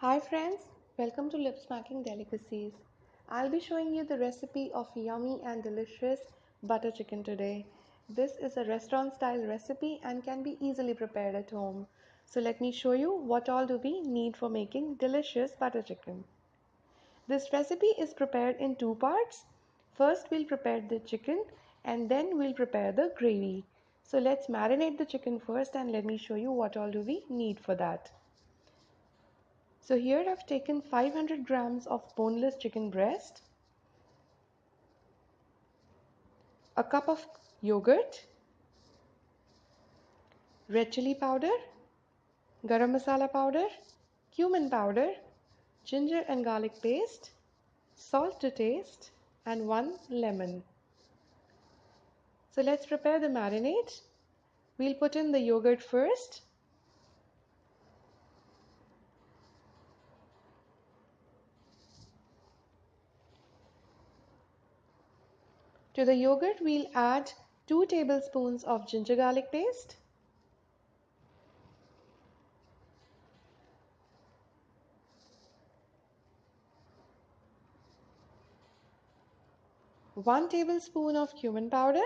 Hi friends, welcome to Lip Smacking Delicacies. I'll be showing you the recipe of yummy and delicious butter chicken today. This is a restaurant style recipe and can be easily prepared at home. So let me show you what all do we need for making delicious butter chicken. This recipe is prepared in two parts. First we'll prepare the chicken and then we'll prepare the gravy. So let's marinate the chicken first and let me show you what all do we need for that. So here I've taken 500 grams of boneless chicken breast, a cup of yogurt, red chilli powder, garam masala powder, cumin powder, ginger and garlic paste, salt to taste, and one lemon. So let's prepare the marinade. We'll put in the yogurt first. To the yogurt, we'll add 2 tablespoons of ginger garlic paste, 1 tablespoon of cumin powder,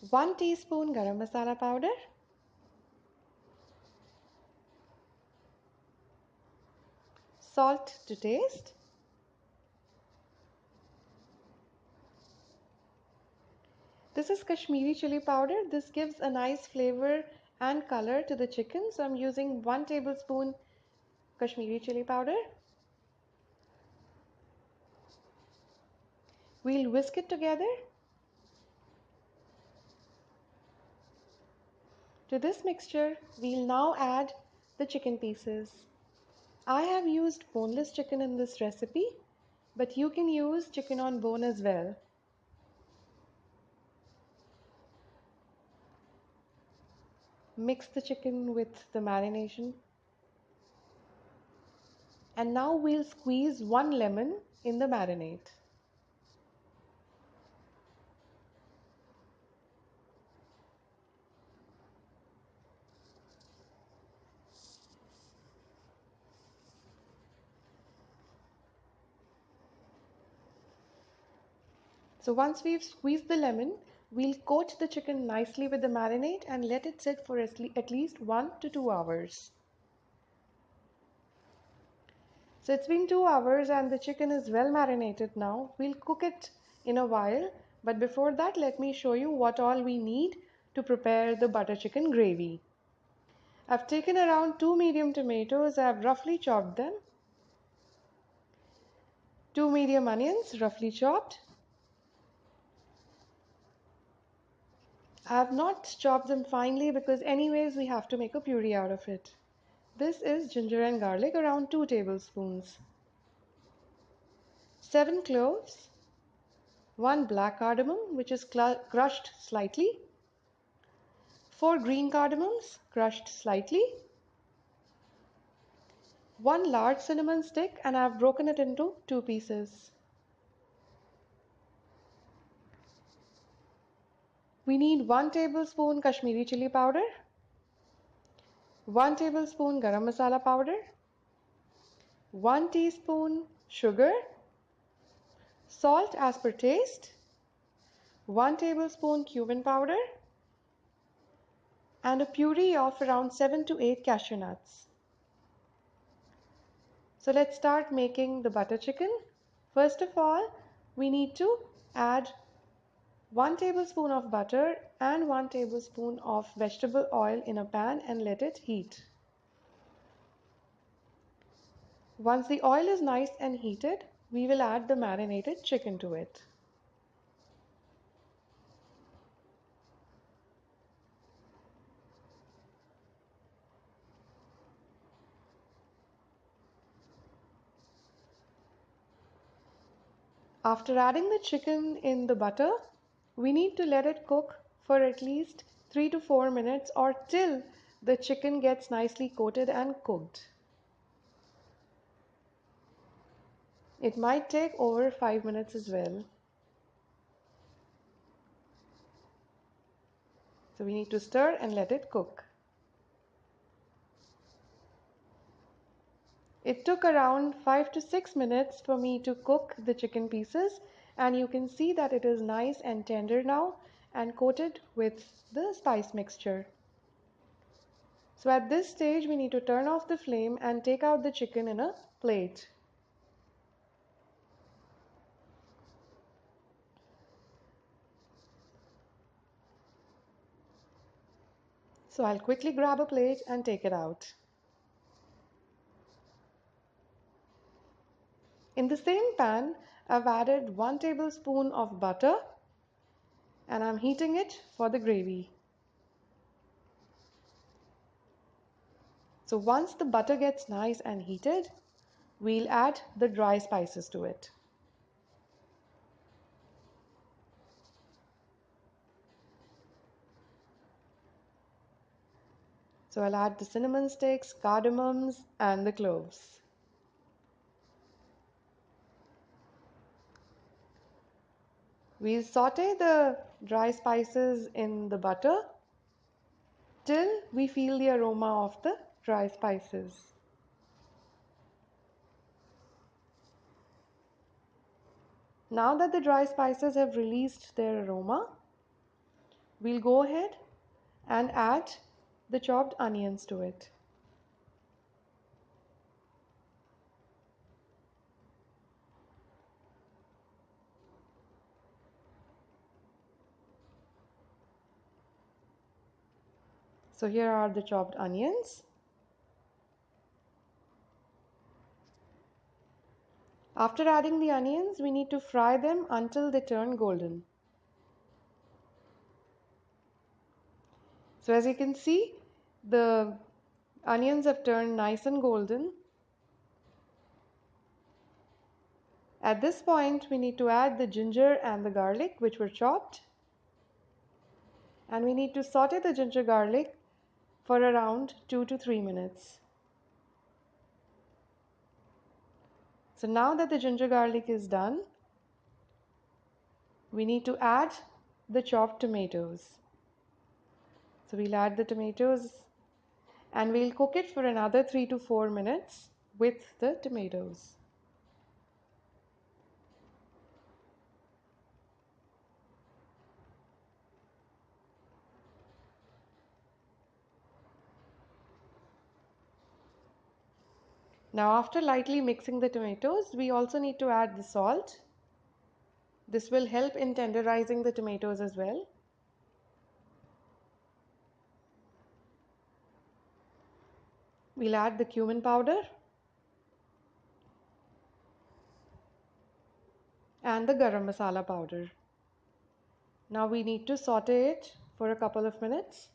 1 teaspoon garam masala powder, salt to taste, this is Kashmiri chili powder. This gives a nice flavor and color to the chicken. So I'm using 1 tablespoon Kashmiri chili powder. We'll whisk it together. To this mixture, we'll now add the chicken pieces. I have used boneless chicken in this recipe, but you can use chicken on bone as well. Mix the chicken with the marination. And now we'll squeeze 1 lemon in the marinade. So once we've squeezed the lemon, we'll coat the chicken nicely with the marinade and let it sit for at least 1 to 2 hours. So it's been 2 hours and the chicken is well marinated now. We'll cook it in a while, but before that let me show you what all we need to prepare the butter chicken gravy. I've taken around 2 medium tomatoes. I've roughly chopped them. 2 medium onions, roughly chopped. I have not chopped them finely because anyways we have to make a puree out of it. This is ginger and garlic, around 2 tablespoons. 7 cloves. 1 black cardamom which is crushed slightly. 4 green cardamoms crushed slightly. 1 large cinnamon stick and I have broken it into 2 pieces. We need 1 tablespoon Kashmiri chili powder, 1 tablespoon garam masala powder, 1 teaspoon sugar, salt as per taste, 1 tablespoon cumin powder, and a puree of around 7 to 8 cashew nuts. So let's start making the butter chicken. First of all, we need to add 1 tablespoon of butter and 1 tablespoon of vegetable oil in a pan and let it heat. Once the oil is nice and heated, we will add the marinated chicken to it. After adding the chicken in the butter, we need to let it cook for at least 3 to 4 minutes or till the chicken gets nicely coated and cooked. It might take over 5 minutes as well. So we need to stir and let it cook. It took around 5 to 6 minutes for me to cook the chicken pieces, and you can see that it is nice and tender now and coated with the spice mixture. So at this stage we need to turn off the flame and take out the chicken in a plate. So I'll quickly grab a plate and take it out. In the same pan, I've added 1 tablespoon of butter and I'm heating it for the gravy. So once the butter gets nice and heated, we'll add the dry spices to it. So I'll add the cinnamon sticks, cardamoms, and the cloves. We'll saute the dry spices in the butter till we feel the aroma of the dry spices. Now that the dry spices have released their aroma, we'll go ahead and add the chopped onions to it. So here are the chopped onions. After adding the onions, we need to fry them until they turn golden. So as you can see, the onions have turned nice and golden. At this point, we need to add the ginger and the garlic which were chopped. And we need to saute the ginger garlic for around 2 to 3 minutes. So now that the ginger garlic is done, we need to add the chopped tomatoes. So we'll add the tomatoes and we'll cook it for another 3 to 4 minutes with the tomatoes. Now after lightly mixing the tomatoes, we also need to add the salt. This will help in tenderizing the tomatoes as well. We'll add the cumin powder and the garam masala powder. Now we need to saute it for a couple of minutes.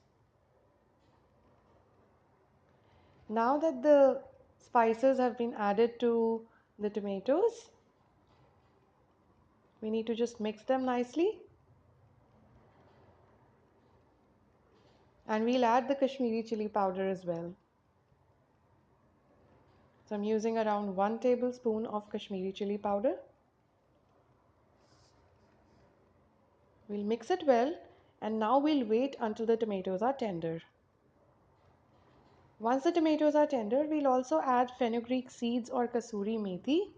Now that the spices have been added to the tomatoes, we need to just mix them nicely. And we'll add the Kashmiri chili powder as well. So I'm using around 1 tablespoon of Kashmiri chili powder. We'll mix it well and now we'll wait until the tomatoes are tender. Once the tomatoes are tender, we'll also add fenugreek seeds or kasuri methi.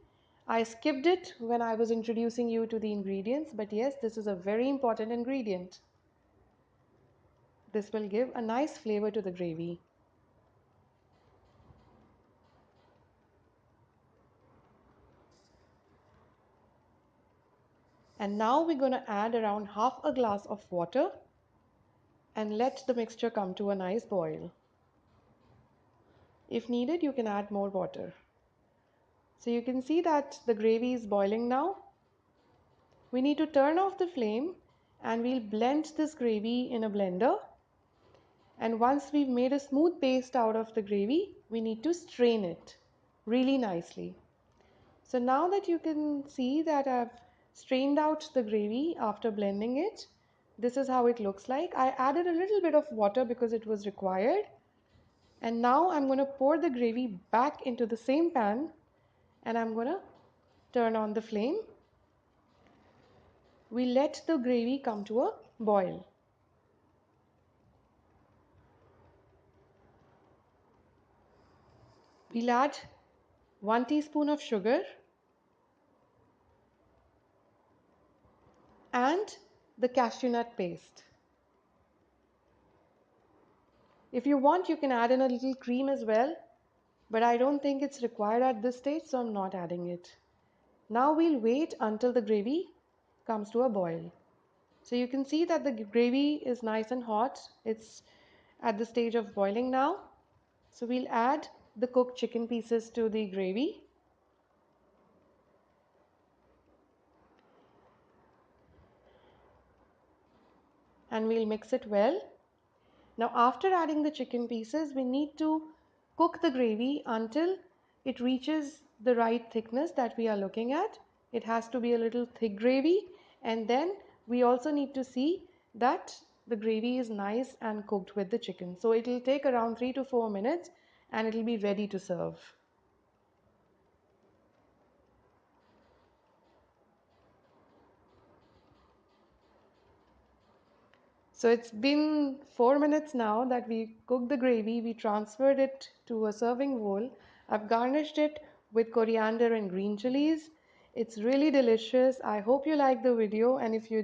I skipped it when I was introducing you to the ingredients, but yes, this is a very important ingredient. This will give a nice flavor to the gravy. And now we're going to add around half a glass of water and let the mixture come to a nice boil. If needed, you can add more water. So you can see that the gravy is boiling now. We need to turn off the flame and we'll blend this gravy in a blender. And once we've made a smooth paste out of the gravy, we need to strain it really nicely. So now that you can see that I've strained out the gravy after blending it, this is how it looks like. I added a little bit of water because it was required. And now I'm going to pour the gravy back into the same pan and I'm going to turn on the flame. We let the gravy come to a boil. We'll add 1 teaspoon of sugar and the cashew nut paste. If you want, you can add in a little cream as well, but I don't think it's required at this stage, so I'm not adding it. Now we'll wait until the gravy comes to a boil. So you can see that the gravy is nice and hot. It's at the stage of boiling now. So we'll add the cooked chicken pieces to the gravy. And we'll mix it well. Now after adding the chicken pieces, we need to cook the gravy until it reaches the right thickness that we are looking at. It has to be a little thick gravy, and then we also need to see that the gravy is nice and cooked with the chicken. So it will take around 3 to 4 minutes and it will be ready to serve. So it's been 4 minutes now that we cooked the gravy. We transferred it to a serving bowl. I've garnished it with coriander and green chilies. It's really delicious. I hope you like the video, and if you